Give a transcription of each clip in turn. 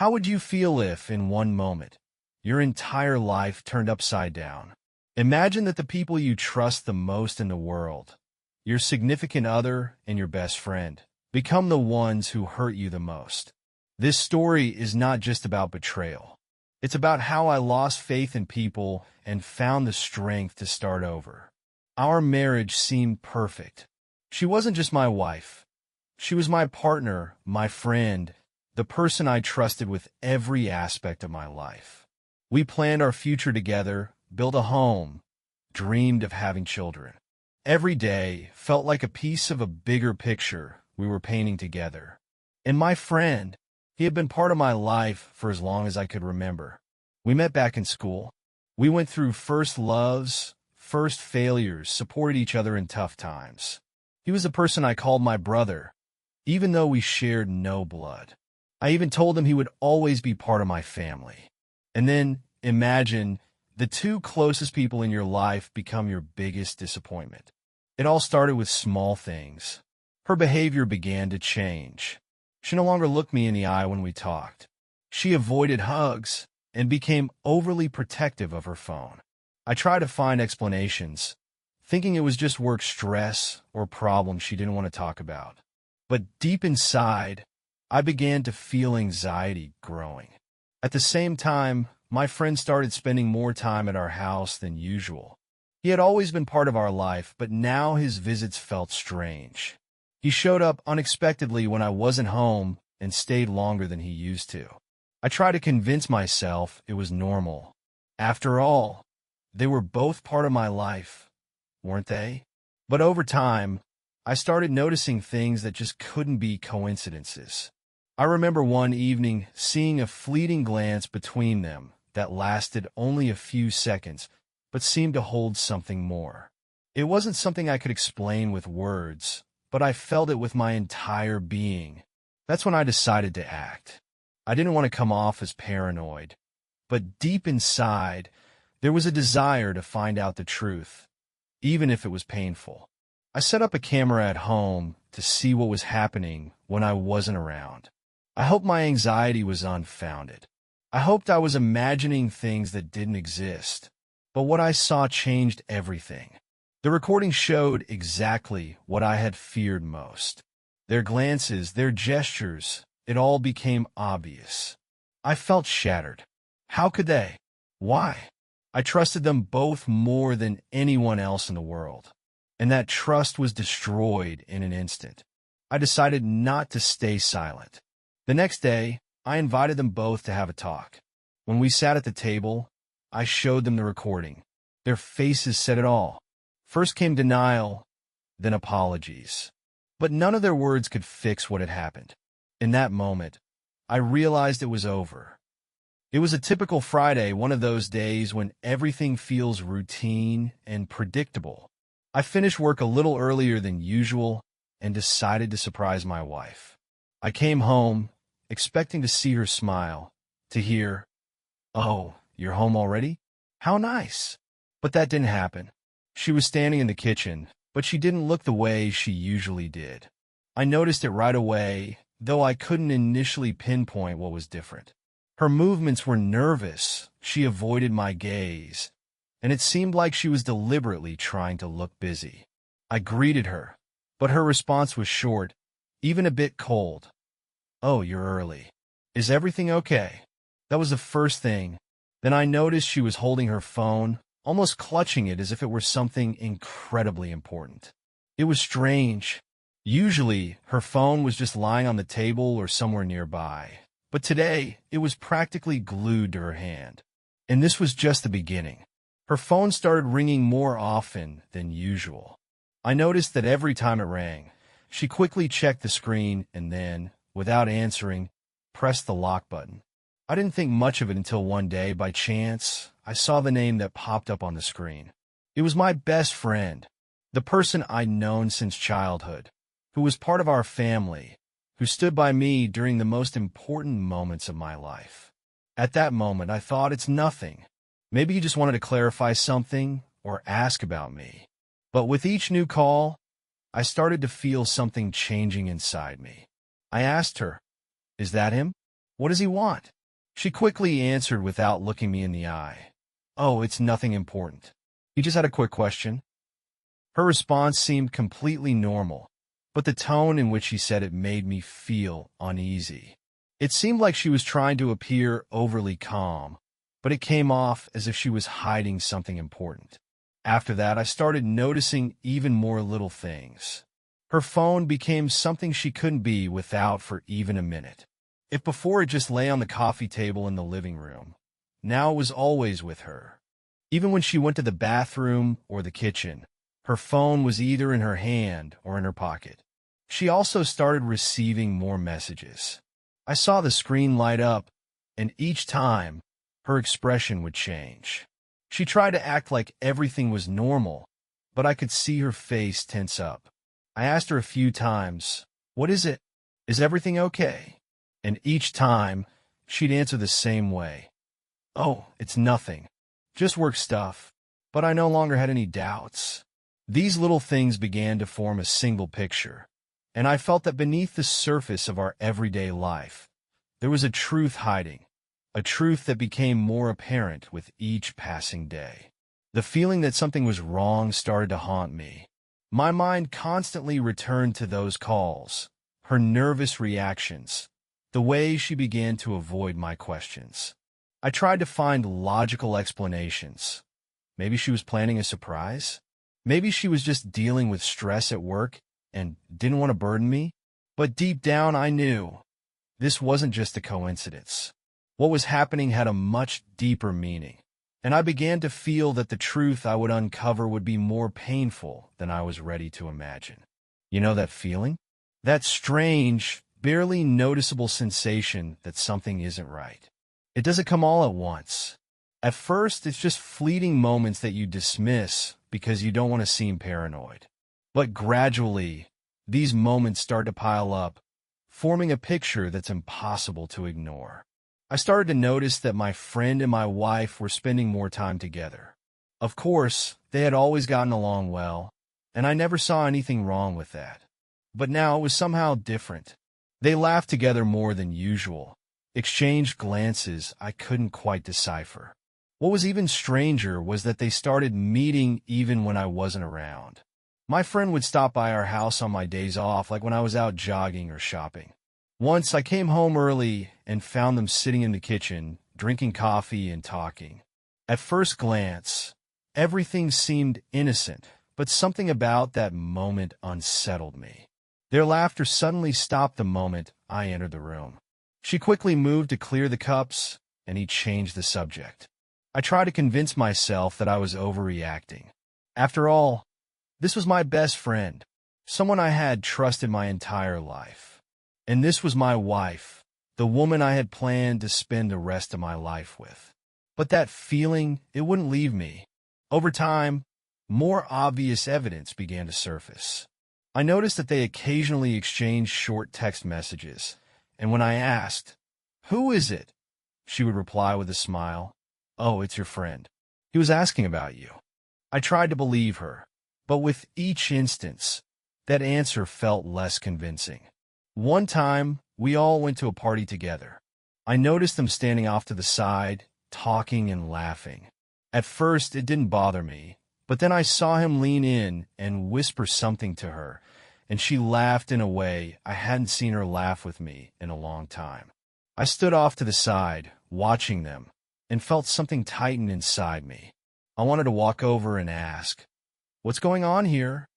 How would you feel if, in one moment, your entire life turned upside down? Imagine that the people you trust the most in the world, your significant other and your best friend, become the ones who hurt you the most. This story is not just about betrayal. It's about how I lost faith in people and found the strength to start over. Our marriage seemed perfect. She wasn't just my wife. She was my partner, my friend, the person I trusted with every aspect of my life. We planned our future together, built a home, dreamed of having children. Every day felt like a piece of a bigger picture we were painting together. And my friend, he had been part of my life for as long as I could remember. We met back in school. We went through first loves, first failures, supported each other in tough times. He was the person I called my brother, even though we shared no blood. I even told him he would always be part of my family. And then, imagine, the two closest people in your life become your biggest disappointment. It all started with small things. Her behavior began to change. She no longer looked me in the eye when we talked. She avoided hugs and became overly protective of her phone. I tried to find explanations, thinking it was just work stress or problems she didn't want to talk about. But deep inside, I began to feel anxiety growing. At the same time, my friend started spending more time at our house than usual. He had always been part of our life, but now his visits felt strange. He showed up unexpectedly when I wasn't home and stayed longer than he used to. I tried to convince myself it was normal. After all, they were both part of my life, weren't they? But over time, I started noticing things that just couldn't be coincidences. I remember one evening seeing a fleeting glance between them that lasted only a few seconds, but seemed to hold something more. It wasn't something I could explain with words, but I felt it with my entire being. That's when I decided to act. I didn't want to come off as paranoid, but deep inside, there was a desire to find out the truth, even if it was painful. I set up a camera at home to see what was happening when I wasn't around. I hoped my anxiety was unfounded. I hoped I was imagining things that didn't exist. But what I saw changed everything. The recording showed exactly what I had feared most. Their glances, their gestures, it all became obvious. I felt shattered. How could they? Why? I trusted them both more than anyone else in the world. And that trust was destroyed in an instant. I decided not to stay silent. The next day, I invited them both to have a talk. When we sat at the table, I showed them the recording. Their faces said it all. First came denial, then apologies. But none of their words could fix what had happened. In that moment, I realized it was over. It was a typical Friday, one of those days when everything feels routine and predictable. I finished work a little earlier than usual and decided to surprise my wife. I came home, expecting to see her smile, to hear, "Oh, you're home already? How nice." But that didn't happen. She was standing in the kitchen, but she didn't look the way she usually did. I noticed it right away, though I couldn't initially pinpoint what was different. Her movements were nervous, she avoided my gaze, and it seemed like she was deliberately trying to look busy. I greeted her, but her response was short, even a bit cold. "Oh, you're early. Is everything okay?" That was the first thing. Then I noticed she was holding her phone, almost clutching it as if it were something incredibly important. It was strange. Usually, her phone was just lying on the table or somewhere nearby. But today, it was practically glued to her hand. And this was just the beginning. Her phone started ringing more often than usual. I noticed that every time it rang, she quickly checked the screen and then, without answering, pressed the lock button. I didn't think much of it until one day, by chance, I saw the name that popped up on the screen. It was my best friend, the person I'd known since childhood, who was part of our family, who stood by me during the most important moments of my life. At that moment, I thought, it's nothing. Maybe you just wanted to clarify something or ask about me. But with each new call, I started to feel something changing inside me. I asked her, "Is that him? What does he want? She quickly answered without looking me in the eye. Oh, it's nothing important. He just had a quick question. Her response seemed completely normal, but the tone in which she said it made me feel uneasy. It seemed like she was trying to appear overly calm, but it came off as if she was hiding something important. After that, I started noticing even more little things. Her phone became something she couldn't be without for even a minute. If before it just lay on the coffee table in the living room, now it was always with her. Even when she went to the bathroom or the kitchen, her phone was either in her hand or in her pocket. She also started receiving more messages. I saw the screen light up, and each time, her expression would change. She tried to act like everything was normal, but I could see her face tense up. I asked her a few times, "What is it? Is everything okay?" And each time, she'd answer the same way. "Oh, it's nothing. Just work stuff." But I no longer had any doubts. These little things began to form a single picture, and I felt that beneath the surface of our everyday life, there was a truth hiding, a truth that became more apparent with each passing day. The feeling that something was wrong started to haunt me. My mind constantly returned to those calls, her nervous reactions, the way she began to avoid my questions. I tried to find logical explanations. Maybe she was planning a surprise? Maybe she was just dealing with stress at work and didn't want to burden me? But deep down, I knew this wasn't just a coincidence. What was happening had a much deeper meaning, and I began to feel that the truth I would uncover would be more painful than I was ready to imagine. You know that feeling? That strange, barely noticeable sensation that something isn't right. It doesn't come all at once. At first, it's just fleeting moments that you dismiss because you don't want to seem paranoid. But gradually, these moments start to pile up, forming a picture that's impossible to ignore. I started to notice that my friend and my wife were spending more time together. Of course, they had always gotten along well, and I never saw anything wrong with that. But now it was somehow different. They laughed together more than usual, exchanged glances I couldn't quite decipher. What was even stranger was that they started meeting even when I wasn't around. My friend would stop by our house on my days off, like when I was out jogging or shopping. Once I came home early and found them sitting in the kitchen, drinking coffee and talking. At first glance, everything seemed innocent, but something about that moment unsettled me. Their laughter suddenly stopped the moment I entered the room. She quickly moved to clear the cups, and he changed the subject. I tried to convince myself that I was overreacting. After all, this was my best friend, someone I had trusted my entire life. And this was my wife, the woman I had planned to spend the rest of my life with. But that feeling, it wouldn't leave me. Over time, more obvious evidence began to surface. I noticed that they occasionally exchanged short text messages, and when I asked, "Who is it?" she would reply with a smile, "Oh, it's your friend. He was asking about you." I tried to believe her, but with each instance, that answer felt less convincing. One time, we all went to a party together. I noticed them standing off to the side, talking and laughing. At first, it didn't bother me, but then I saw him lean in and whisper something to her, and she laughed in a way I hadn't seen her laugh with me in a long time. I stood off to the side, watching them, and felt something tighten inside me. I wanted to walk over and ask, "What's going on here?"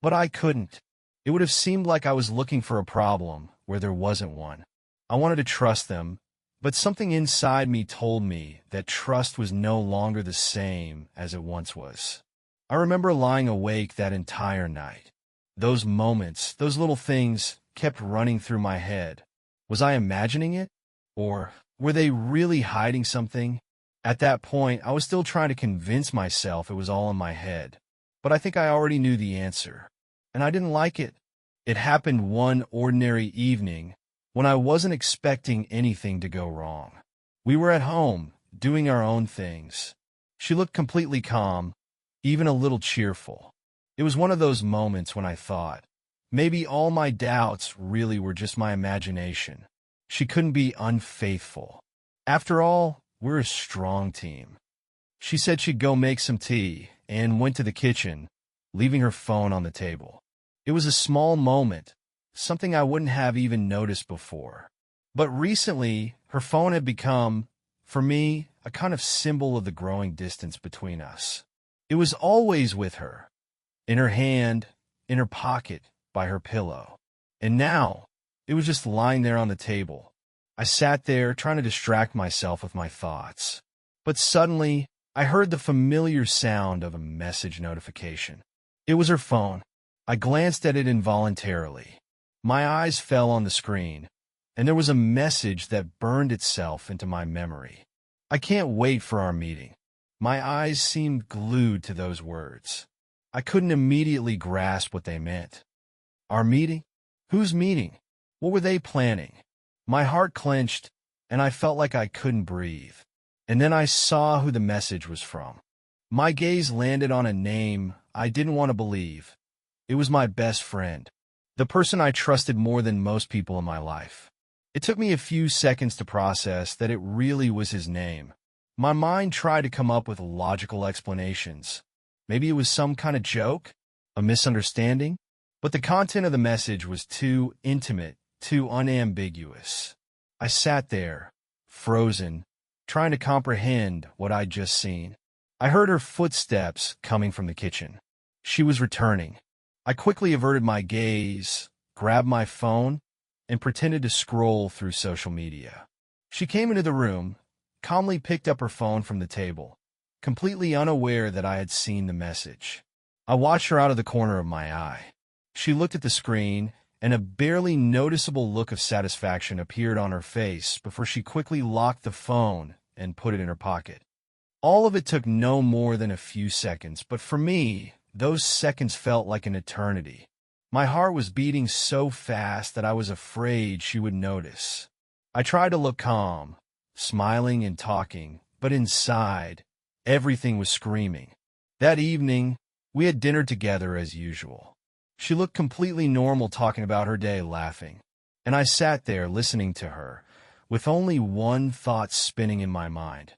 But I couldn't. It would have seemed like I was looking for a problem where there wasn't one. I wanted to trust them, but something inside me told me that trust was no longer the same as it once was. I remember lying awake that entire night. Those moments, those little things, kept running through my head. Was I imagining it? Or were they really hiding something? At that point, I was still trying to convince myself it was all in my head. But I think I already knew the answer. And I didn't like it. It happened one ordinary evening when I wasn't expecting anything to go wrong. We were at home, doing our own things. She looked completely calm, even a little cheerful. It was one of those moments when I thought, maybe all my doubts really were just my imagination. She couldn't be unfaithful. After all, we're a strong team. She said she'd go make some tea and went to the kitchen, leaving her phone on the table. It was a small moment, something I wouldn't have even noticed before. But recently, her phone had become, for me, a kind of symbol of the growing distance between us. It was always with her, in her hand, in her pocket, by her pillow. And now, it was just lying there on the table. I sat there trying to distract myself with my thoughts. But suddenly, I heard the familiar sound of a message notification. It was her phone. I glanced at it involuntarily. My eyes fell on the screen, and there was a message that burned itself into my memory. I can't wait for our meeting. My eyes seemed glued to those words. I couldn't immediately grasp what they meant. Our meeting? Whose meeting? What were they planning? My heart clenched, and I felt like I couldn't breathe. And then I saw who the message was from. My gaze landed on a name I didn't want to believe. It was my best friend, the person I trusted more than most people in my life. It took me a few seconds to process that it really was his name. My mind tried to come up with logical explanations. Maybe it was some kind of joke, a misunderstanding, but the content of the message was too intimate, too unambiguous. I sat there, frozen, trying to comprehend what I'd just seen. I heard her footsteps coming from the kitchen. She was returning. I quickly averted my gaze, grabbed my phone, and pretended to scroll through social media. She came into the room, calmly picked up her phone from the table, completely unaware that I had seen the message. I watched her out of the corner of my eye. She looked at the screen, and a barely noticeable look of satisfaction appeared on her face before she quickly locked the phone and put it in her pocket. All of it took no more than a few seconds, but for me, those seconds felt like an eternity. My heart was beating so fast that I was afraid she would notice. I tried to look calm, smiling and talking, but inside, everything was screaming. That evening, we had dinner together as usual. She looked completely normal talking about her day, laughing. And I sat there listening to her, with only one thought spinning in my mind.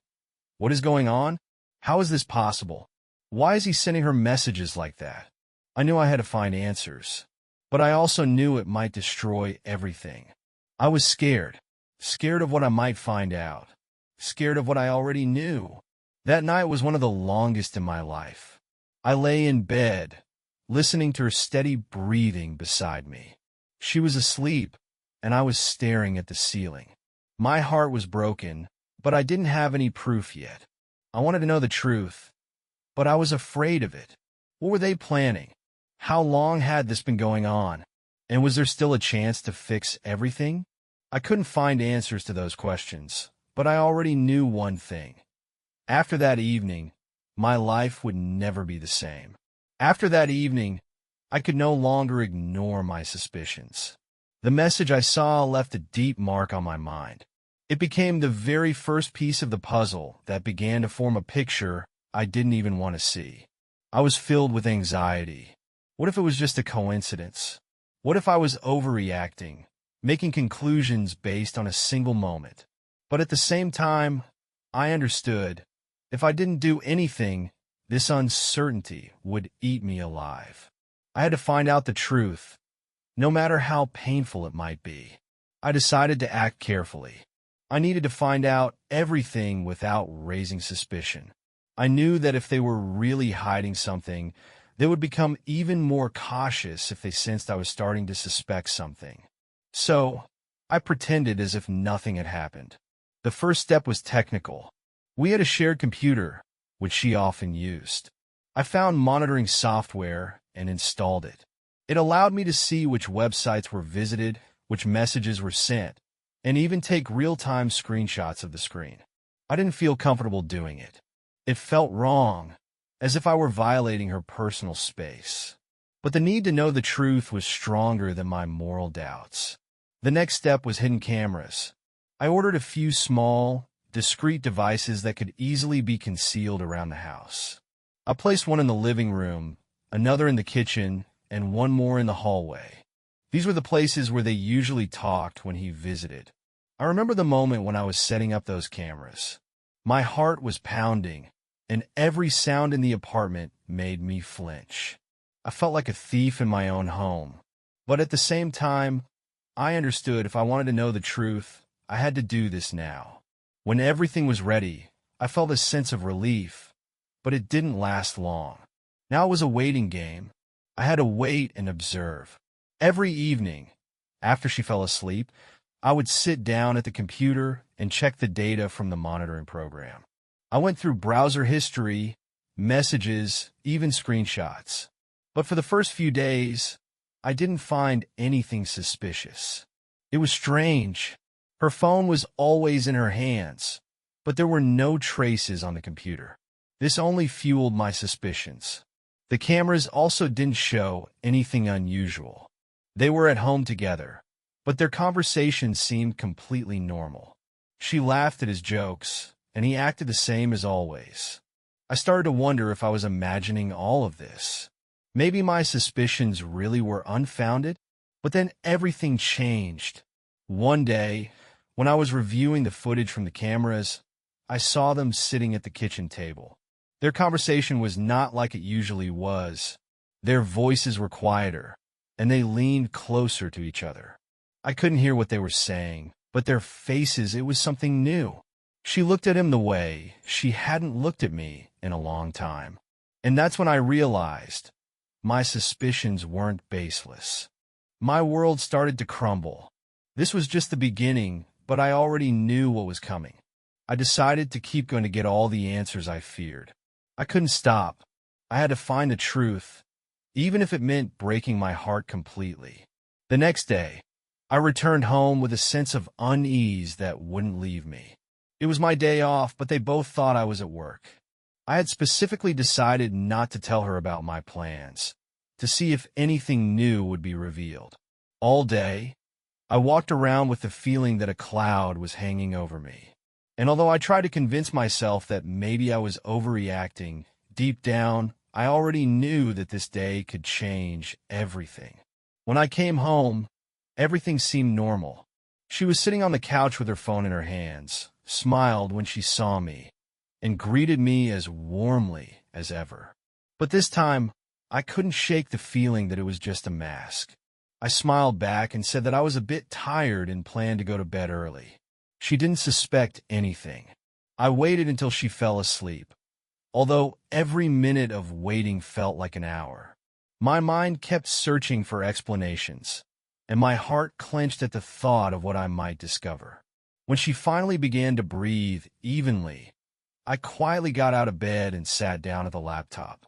What is going on? How is this possible? Why is he sending her messages like that? I knew I had to find answers, but I also knew it might destroy everything. I was scared. Scared of what I might find out. Scared of what I already knew. That night was one of the longest in my life. I lay in bed, listening to her steady breathing beside me. She was asleep, and I was staring at the ceiling. My heart was broken, but I didn't have any proof yet. I wanted to know the truth, but I was afraid of it. What were they planning? How long had this been going on? And was there still a chance to fix everything? I couldn't find answers to those questions, but I already knew one thing. After that evening, my life would never be the same. After that evening, I could no longer ignore my suspicions. The message I saw left a deep mark on my mind. It became the very first piece of the puzzle that began to form a picture I didn't even want to see. I was filled with anxiety. What if it was just a coincidence? What if I was overreacting, making conclusions based on a single moment? But at the same time, I understood, if I didn't do anything, this uncertainty would eat me alive. I had to find out the truth, no matter how painful it might be. I decided to act carefully. I needed to find out everything without raising suspicion. I knew that if they were really hiding something, they would become even more cautious if they sensed I was starting to suspect something. So, I pretended as if nothing had happened. The first step was technical. We had a shared computer, which she often used. I found monitoring software and installed it. It allowed me to see which websites were visited, which messages were sent, and even take real-time screenshots of the screen. I didn't feel comfortable doing it. It felt wrong, as if I were violating her personal space. But the need to know the truth was stronger than my moral doubts. The next step was hidden cameras. I ordered a few small, discreet devices that could easily be concealed around the house. I placed one in the living room, another in the kitchen, and one more in the hallway. These were the places where they usually talked when he visited. I remember the moment when I was setting up those cameras. My heart was pounding, and every sound in the apartment made me flinch. I felt like a thief in my own home. But at the same time, I understood if I wanted to know the truth, I had to do this now. When everything was ready, I felt a sense of relief, but it didn't last long. Now it was a waiting game. I had to wait and observe. Every evening, after she fell asleep, I would sit down at the computer and check the data from the monitoring program. I went through browser history, messages, even screenshots. But for the first few days, I didn't find anything suspicious. It was strange. Her phone was always in her hands, but there were no traces on the computer. This only fueled my suspicions. The cameras also didn't show anything unusual. They were at home together, but their conversation seemed completely normal. She laughed at his jokes, and he acted the same as always. I started to wonder if I was imagining all of this. Maybe my suspicions really were unfounded, but then everything changed. One day, when I was reviewing the footage from the cameras, I saw them sitting at the kitchen table. Their conversation was not like it usually was. Their voices were quieter, and they leaned closer to each other. I couldn't hear what they were saying, but their faces, it was something new. She looked at him the way she hadn't looked at me in a long time. And that's when I realized my suspicions weren't baseless. My world started to crumble. This was just the beginning, but I already knew what was coming. I decided to keep going to get all the answers I feared. I couldn't stop. I had to find the truth, even if it meant breaking my heart completely. The next day, I returned home with a sense of unease that wouldn't leave me. It was my day off, but they both thought I was at work. I had specifically decided not to tell her about my plans, to see if anything new would be revealed. All day, I walked around with the feeling that a cloud was hanging over me. And although I tried to convince myself that maybe I was overreacting, deep down, I already knew that this day could change everything. When I came home, everything seemed normal. She was sitting on the couch with her phone in her hands, smiled when she saw me, and greeted me as warmly as ever. But this time, I couldn't shake the feeling that it was just a mask. I smiled back and said that I was a bit tired and planned to go to bed early. She didn't suspect anything. I waited until she fell asleep, although every minute of waiting felt like an hour. My mind kept searching for explanations, and my heart clenched at the thought of what I might discover. When she finally began to breathe evenly, I quietly got out of bed and sat down at the laptop.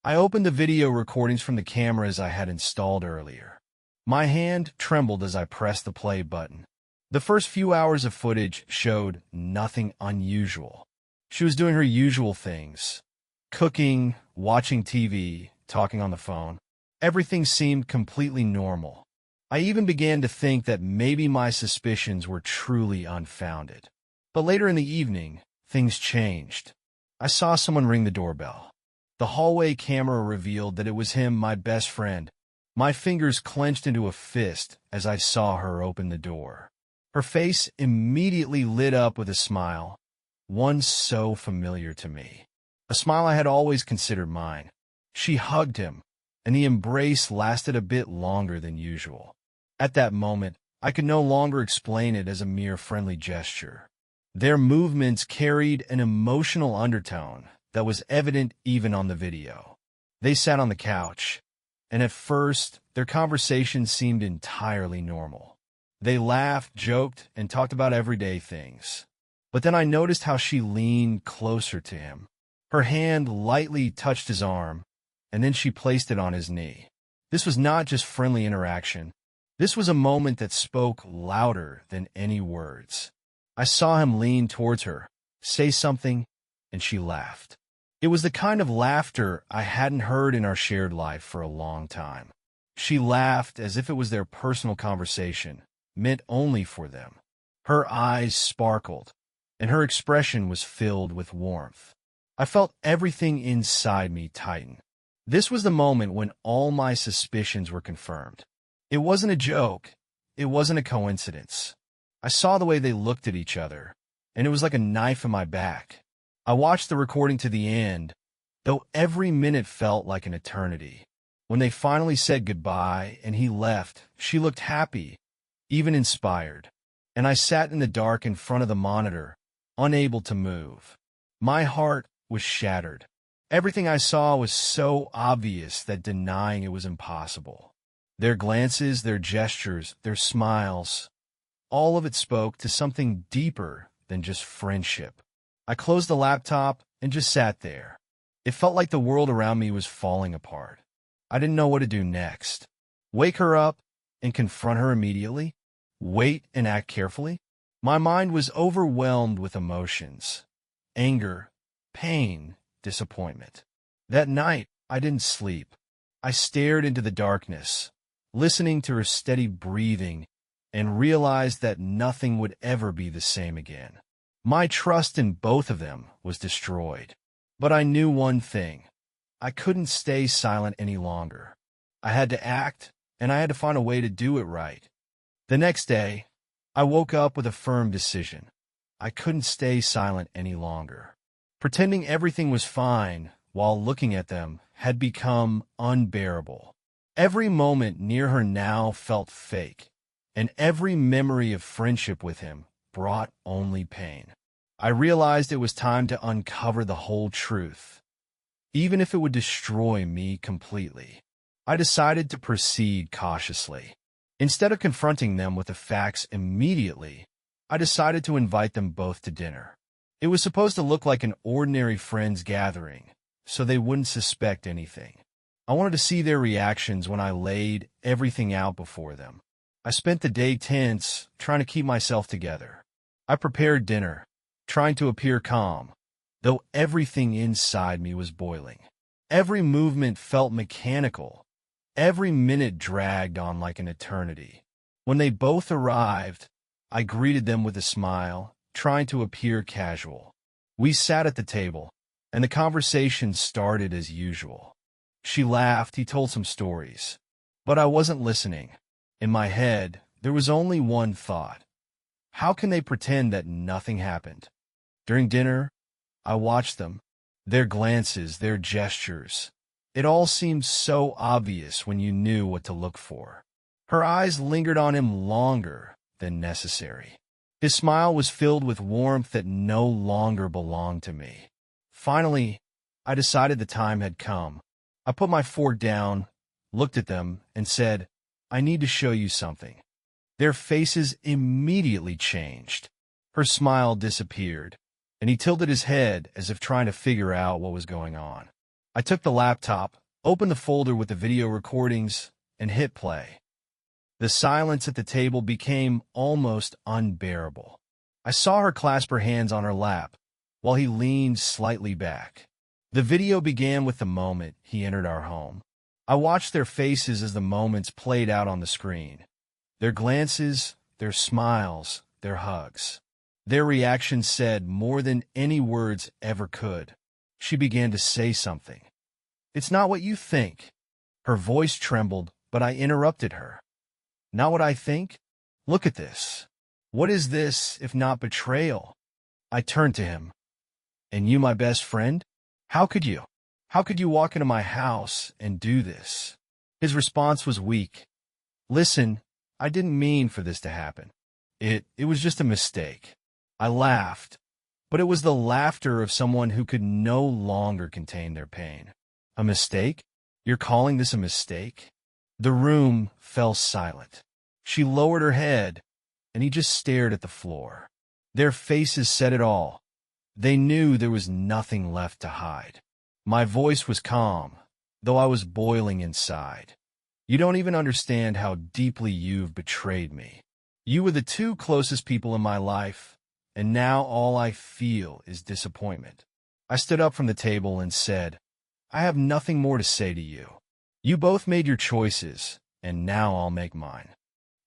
I opened the video recordings from the cameras I had installed earlier. My hand trembled as I pressed the play button. The first few hours of footage showed nothing unusual. She was doing her usual things: cooking, watching TV, talking on the phone. Everything seemed completely normal. I even began to think that maybe my suspicions were truly unfounded. But later in the evening, things changed. I saw someone ring the doorbell. The hallway camera revealed that it was him, my best friend. My fingers clenched into a fist as I saw her open the door. Her face immediately lit up with a smile, one so familiar to me. A smile I had always considered mine. She hugged him, and the embrace lasted a bit longer than usual. At that moment, I could no longer explain it as a mere friendly gesture. Their movements carried an emotional undertone that was evident even on the video. They sat on the couch, and at first, their conversation seemed entirely normal. They laughed, joked, and talked about everyday things. But then I noticed how she leaned closer to him. Her hand lightly touched his arm, and then she placed it on his knee. This was not just friendly interaction. This was a moment that spoke louder than any words. I saw him lean towards her, say something, and she laughed. It was the kind of laughter I hadn't heard in our shared life for a long time. She laughed as if it was their personal conversation, meant only for them. Her eyes sparkled, and her expression was filled with warmth. I felt everything inside me tighten. This was the moment when all my suspicions were confirmed. It wasn't a joke. It wasn't a coincidence. I saw the way they looked at each other, and it was like a knife in my back. I watched the recording to the end, though every minute felt like an eternity. When they finally said goodbye and he left, she looked happy, even inspired. And I sat in the dark in front of the monitor, unable to move. My heart was shattered. Everything I saw was so obvious that denying it was impossible. Their glances, their gestures, their smiles, all of it spoke to something deeper than just friendship. I closed the laptop and just sat there. It felt like the world around me was falling apart. I didn't know what to do next. Wake her up and confront her immediately? Wait and act carefully? My mind was overwhelmed with emotions. Anger, pain, disappointment. That night, I didn't sleep. I stared into the darkness, listening to her steady breathing, and realized that nothing would ever be the same again. My trust in both of them was destroyed. But I knew one thing. I couldn't stay silent any longer. I had to act, and I had to find a way to do it right. The next day, I woke up with a firm decision. I couldn't stay silent any longer. Pretending everything was fine while looking at them had become unbearable. Every moment near her now felt fake, and every memory of friendship with him brought only pain. I realized it was time to uncover the whole truth, even if it would destroy me completely. I decided to proceed cautiously. Instead of confronting them with the facts immediately, I decided to invite them both to dinner. It was supposed to look like an ordinary friends gathering, so they wouldn't suspect anything. I wanted to see their reactions when I laid everything out before them. I spent the day tense, trying to keep myself together. I prepared dinner, trying to appear calm, though everything inside me was boiling. Every movement felt mechanical. Every minute dragged on like an eternity. When they both arrived, I greeted them with a smile, trying to appear casual. We sat at the table, and the conversation started as usual. She laughed, he told some stories. But I wasn't listening. In my head, there was only one thought. How can they pretend that nothing happened? During dinner, I watched them. Their glances, their gestures. It all seemed so obvious when you knew what to look for. Her eyes lingered on him longer than necessary. His smile was filled with warmth that no longer belonged to me. Finally, I decided the time had come. I put my fork down, looked at them, and said, "I need to show you something." Their faces immediately changed. Her smile disappeared, and he tilted his head as if trying to figure out what was going on. I took the laptop, opened the folder with the video recordings, and hit play. The silence at the table became almost unbearable. I saw her clasp her hands on her lap, while he leaned slightly back. The video began with the moment he entered our home. I watched their faces as the moments played out on the screen. Their glances, their smiles, their hugs. Their reactions said more than any words ever could. She began to say something. "It's not what you think." Her voice trembled, but I interrupted her. "Not what I think? Look at this. What is this if not betrayal?" I turned to him. "And you, my best friend? How could you? How could you walk into my house and do this?" His response was weak. "Listen, I didn't mean for this to happen. It was just a mistake." I laughed, but it was the laughter of someone who could no longer contain their pain. "A mistake? You're calling this a mistake?" The room fell silent. She lowered her head, and he just stared at the floor. Their faces said it all. They knew there was nothing left to hide. My voice was calm, though I was boiling inside. "You don't even understand how deeply you've betrayed me. You were the two closest people in my life, and now all I feel is disappointment." I stood up from the table and said, "I have nothing more to say to you. You both made your choices, and now I'll make mine."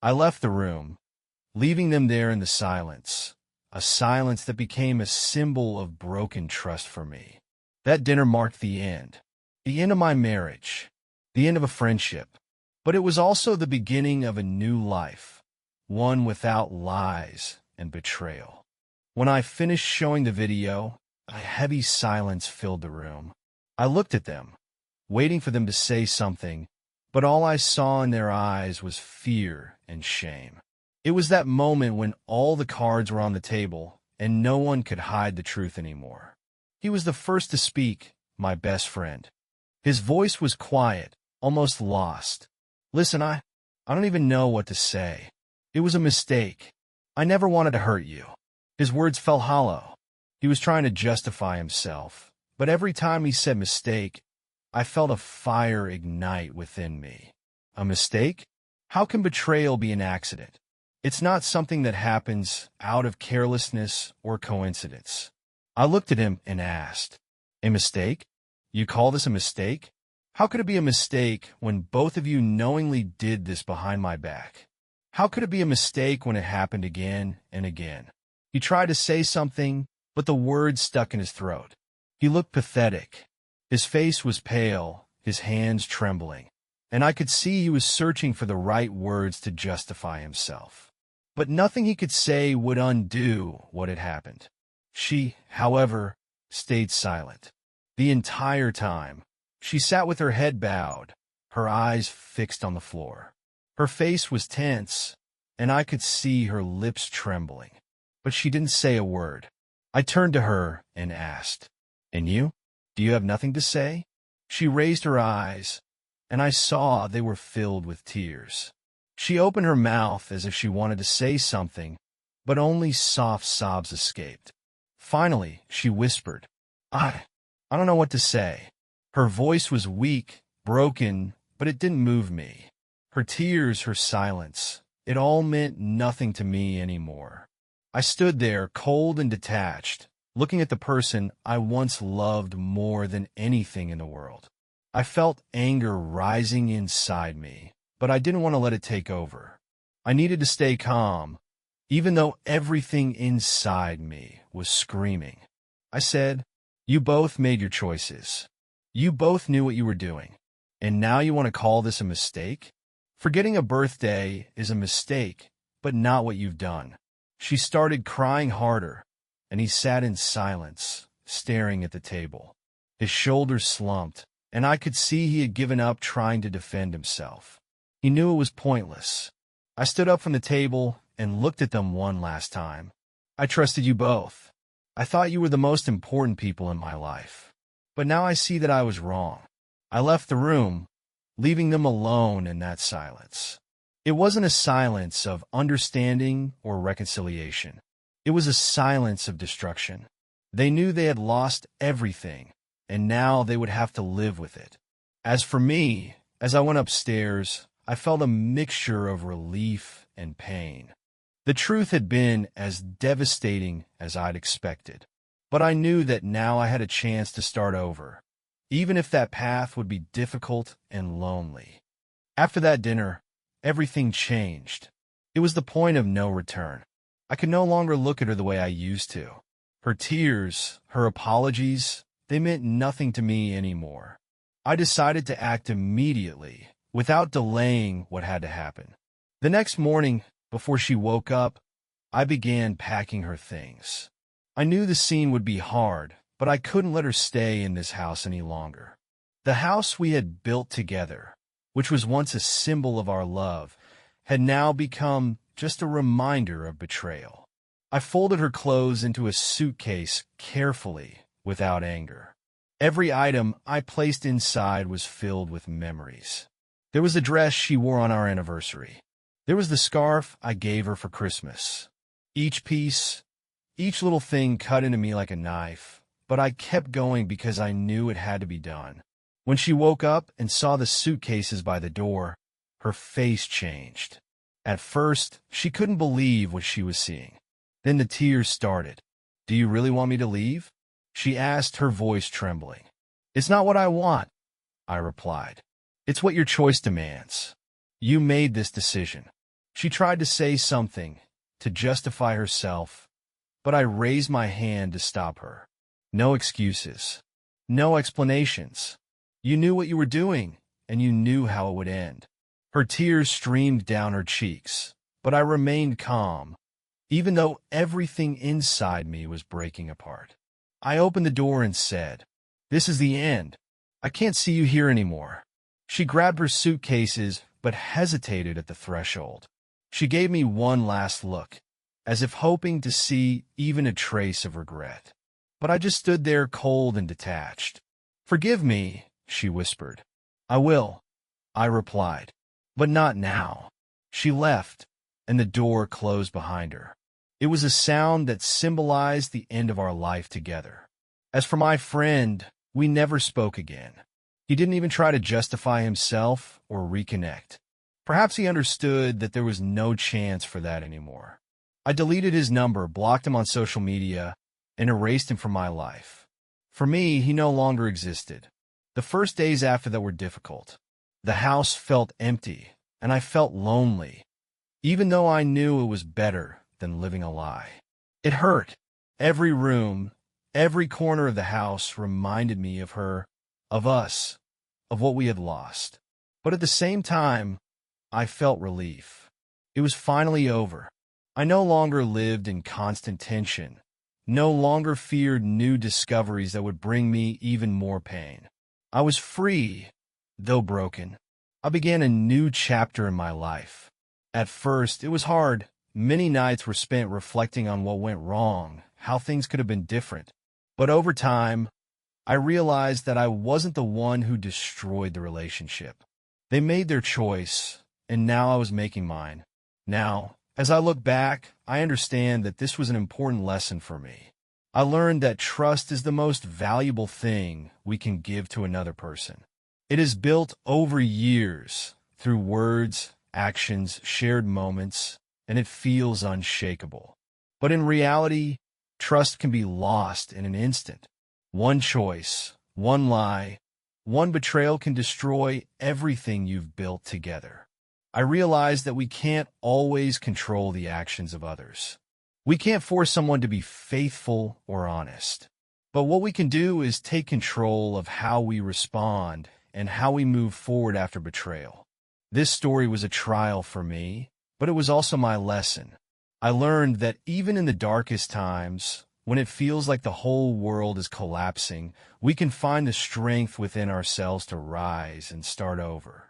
I left the room, leaving them there in the silence, a silence that became a symbol of broken trust for me. That dinner marked the end of my marriage, the end of a friendship, but it was also the beginning of a new life, one without lies and betrayal. When I finished showing the video, a heavy silence filled the room. I looked at them, waiting for them to say something, but all I saw in their eyes was fear and shame. It was that moment when all the cards were on the table and no one could hide the truth anymore. He was the first to speak, my best friend. His voice was quiet, almost lost. Listen, I don't even know what to say. It was a mistake. I never wanted to hurt you. His words fell hollow. He was trying to justify himself, but every time he said mistake, I felt a fire ignite within me. A mistake? How can betrayal be an accident? It's not something that happens out of carelessness or coincidence. I looked at him and asked, a mistake? You call this a mistake? How could it be a mistake when both of you knowingly did this behind my back? How could it be a mistake when it happened again and again? He tried to say something, but the words stuck in his throat. He looked pathetic. His face was pale, his hands trembling, and I could see he was searching for the right words to justify himself. But nothing he could say would undo what had happened. She, however, stayed silent. The entire time, she sat with her head bowed, her eyes fixed on the floor. Her face was tense, and I could see her lips trembling, but she didn't say a word. I turned to her and asked, "And you? Do you have nothing to say?" She raised her eyes, and I saw they were filled with tears. She opened her mouth as if she wanted to say something, but only soft sobs escaped. Finally, she whispered, I don't know what to say." Her voice was weak, broken, but it didn't move me. Her tears, her silence, it all meant nothing to me anymore. I stood there, cold and detached, looking at the person I once loved more than anything in the world. I felt anger rising inside me, but I didn't want to let it take over. I needed to stay calm, even though everything inside me was screaming. I said, "You both made your choices. You both knew what you were doing. And now you want to call this a mistake? Forgetting a birthday is a mistake, but not what you've done." She started crying harder, and he sat in silence, staring at the table. His shoulders slumped, and I could see he had given up trying to defend himself. He knew it was pointless. I stood up from the table and looked at them one last time. "I trusted you both. I thought you were the most important people in my life. But now I see that I was wrong." I left the room, leaving them alone in that silence. It wasn't a silence of understanding or reconciliation. It was a silence of destruction. They knew they had lost everything, and now they would have to live with it. As for me, as I went upstairs, I felt a mixture of relief and pain. The truth had been as devastating as I'd expected, but I knew that now I had a chance to start over, even if that path would be difficult and lonely. After that dinner, everything changed. It was the point of no return. I could no longer look at her the way I used to. Her tears, her apologies, they meant nothing to me anymore. I decided to act immediately, without delaying what had to happen. The next morning, before she woke up, I began packing her things. I knew the scene would be hard, but I couldn't let her stay in this house any longer. The house we had built together, which was once a symbol of our love, had now become just a reminder of betrayal. I folded her clothes into a suitcase carefully, without anger. Every item I placed inside was filled with memories. There was the dress she wore on our anniversary. There was the scarf I gave her for Christmas. Each piece, each little thing cut into me like a knife, but I kept going because I knew it had to be done. When she woke up and saw the suitcases by the door, her face changed. At first, she couldn't believe what she was seeing. Then the tears started. "Do you really want me to leave?" she asked, her voice trembling. "It's not what I want," I replied. "It's what your choice demands. You made this decision." She tried to say something, to justify herself, but I raised my hand to stop her. "No excuses. No explanations. You knew what you were doing, and you knew how it would end." Her tears streamed down her cheeks, but I remained calm, even though everything inside me was breaking apart. I opened the door and said, "This is the end. I can't see you here anymore." She grabbed her suitcases, but hesitated at the threshold. She gave me one last look, as if hoping to see even a trace of regret. But I just stood there cold and detached. "Forgive me," she whispered. "I will," I replied, "but not now." She left, and the door closed behind her. It was a sound that symbolized the end of our life together. As for my friend, we never spoke again. He didn't even try to justify himself or reconnect. Perhaps he understood that there was no chance for that anymore. I deleted his number, blocked him on social media, and erased him from my life. For me, he no longer existed. The first days after that were difficult. The house felt empty, and I felt lonely, even though I knew it was better than living a lie. It hurt. Every room, every corner of the house reminded me of her, of us, of what we had lost. But at the same time, I felt relief. It was finally over. I no longer lived in constant tension, no longer feared new discoveries that would bring me even more pain. I was free, though broken. I began a new chapter in my life. At first, it was hard. Many nights were spent reflecting on what went wrong, how things could have been different. But over time, I realized that I wasn't the one who destroyed the relationship. They made their choice, and now I was making mine. Now, as I look back, I understand that this was an important lesson for me. I learned that trust is the most valuable thing we can give to another person. It is built over years, through words, actions, shared moments, and it feels unshakable. But in reality, trust can be lost in an instant. One choice, one lie, one betrayal can destroy everything you've built together. I realized that we can't always control the actions of others. We can't force someone to be faithful or honest. But what we can do is take control of how we respond and how we move forward after betrayal. This story was a trial for me, but it was also my lesson. I learned that even in the darkest times, when it feels like the whole world is collapsing, we can find the strength within ourselves to rise and start over.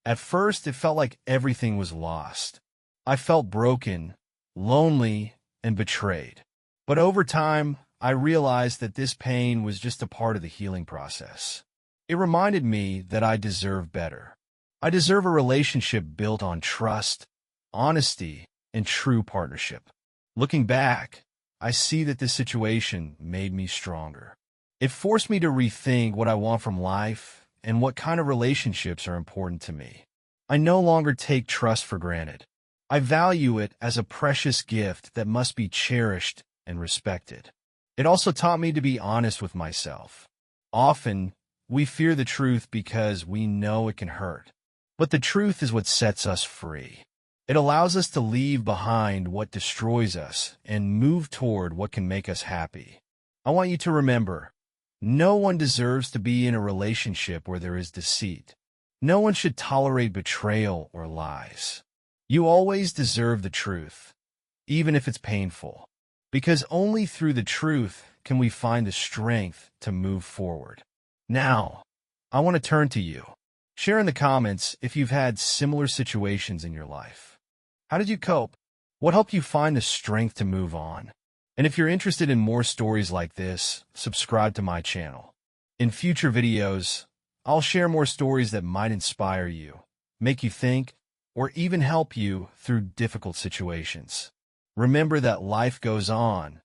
At first, it felt like everything was lost. I felt broken, lonely, and betrayed. But over time, I realized that this pain was just a part of the healing process. It reminded me that I deserve better. I deserve a relationship built on trust, honesty, and true partnership. Looking back, I see that this situation made me stronger. It forced me to rethink what I want from life and what kind of relationships are important to me. I no longer take trust for granted. I value it as a precious gift that must be cherished and respected. It also taught me to be honest with myself. Often, we fear the truth because we know it can hurt. But the truth is what sets us free. It allows us to leave behind what destroys us and move toward what can make us happy. I want you to remember, no one deserves to be in a relationship where there is deceit. No one should tolerate betrayal or lies. You always deserve the truth, even if it's painful, because only through the truth can we find the strength to move forward. Now, I want to turn to you. Share in the comments if you've had similar situations in your life. How did you cope? What helped you find the strength to move on? And if you're interested in more stories like this, subscribe to my channel. In future videos, I'll share more stories that might inspire you, make you think, or even help you through difficult situations. Remember that life goes on,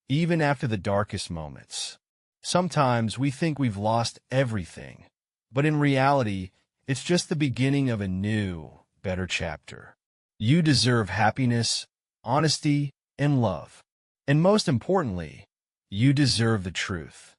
even after the darkest moments. Sometimes we think we've lost everything, but in reality, it's just the beginning of a new, better chapter. You deserve happiness, honesty, and love. And most importantly, you deserve the truth.